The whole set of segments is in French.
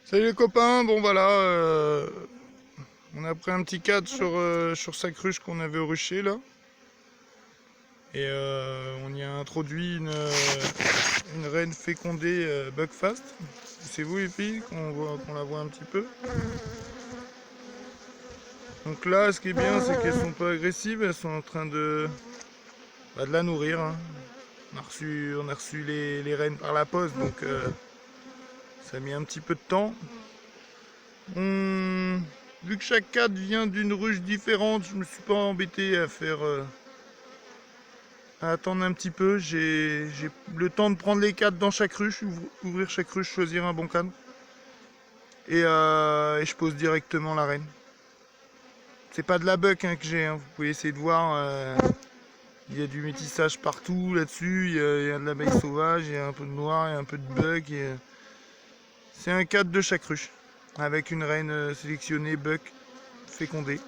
Salut les copains, bon voilà, on a pris un petit cadre sur sa cruche qu'on avait au rucher là. Et on y a introduit une reine fécondée Buckfast. C'est vous les filles qu'on la voit un petit peu. Donc là ce qui est bien c'est qu'elles sont pas agressives, elles sont en train de la nourrir. Hein. On a reçu les reines par la poste donc ça a mis un petit peu de temps. Vu que chaque cadre vient d'une ruche différente, je me suis pas embêté à faire à attendre un petit peu. J'ai le temps de prendre les cadres dans chaque ruche, ouvrir chaque ruche, choisir un bon cadre. Et je pose directement la reine. C'est pas de la buck hein, que j'ai, hein. Vous pouvez essayer de voir. Il y a du métissage partout là-dessus, il y a de l'abeille sauvage, il y a un peu de noir, il y a un peu de buck. C'est un cadre de chaque ruche, avec une reine sélectionnée buck fécondée.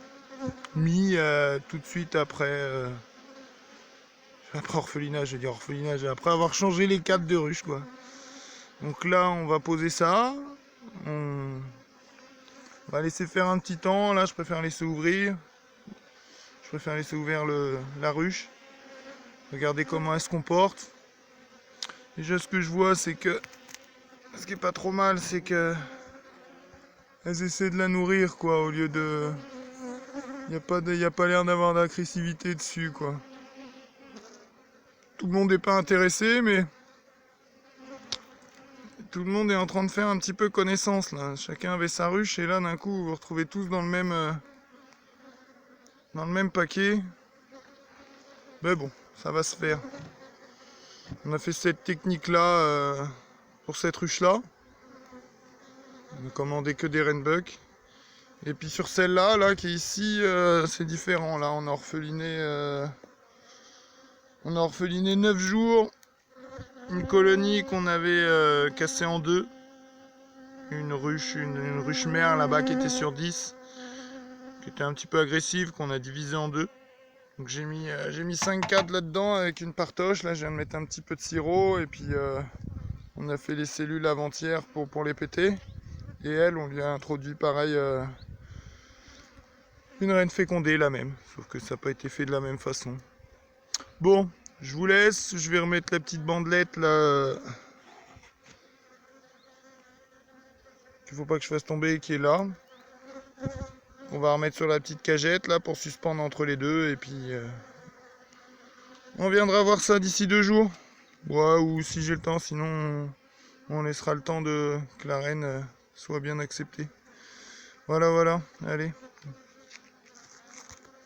Mis tout de suite après orphelinage, je veux dire orphelinage, après avoir changé les cadres de ruche quoi. Donc là on va poser ça, on va laisser faire un petit temps, là je préfère laisser ouvrir, la ruche, regarder comment elle se comporte. Déjà ce que je vois c'est que, ce qui est pas trop mal c'est que elles essaient de la nourrir quoi, au lieu de... Il n'y a pas l'air d'avoir d'agressivité dessus quoi. Tout le monde n'est pas intéressé mais tout le monde est en train de faire un petit peu connaissance là. Chacun avait sa ruche et là d'un coup vous vous retrouvez tous dans le même paquet. Mais bon, ça va se faire. On a fait cette technique là pour cette ruche là. On a commandé que des rainbuck. Et puis sur celle-là, là, qui est ici, c'est différent. Là, on a orpheliné 9 jours. Une colonie qu'on avait cassée en deux. Une ruche mère là-bas qui était sur 10. Qui était un petit peu agressive, qu'on a divisé en deux. Donc j'ai mis 5 cadres là-dedans avec une partoche. Là, je viens de mettre un petit peu de sirop. Et puis, on a fait les cellules avant-hier pour les péter. Et elle, on lui a introduit pareil une reine fécondée, la même. Sauf que ça n'a pas été fait de la même façon. Bon, je vous laisse. Je vais remettre la petite bandelette là. Qu'il faut pas que je fasse tomber, qui est là. On va remettre sur la petite cagette là pour suspendre entre les deux. Et puis, on viendra voir ça d'ici 2 jours. Ouais, ou si j'ai le temps, sinon on laissera le temps que la reine soit bien acceptée. Voilà, allez.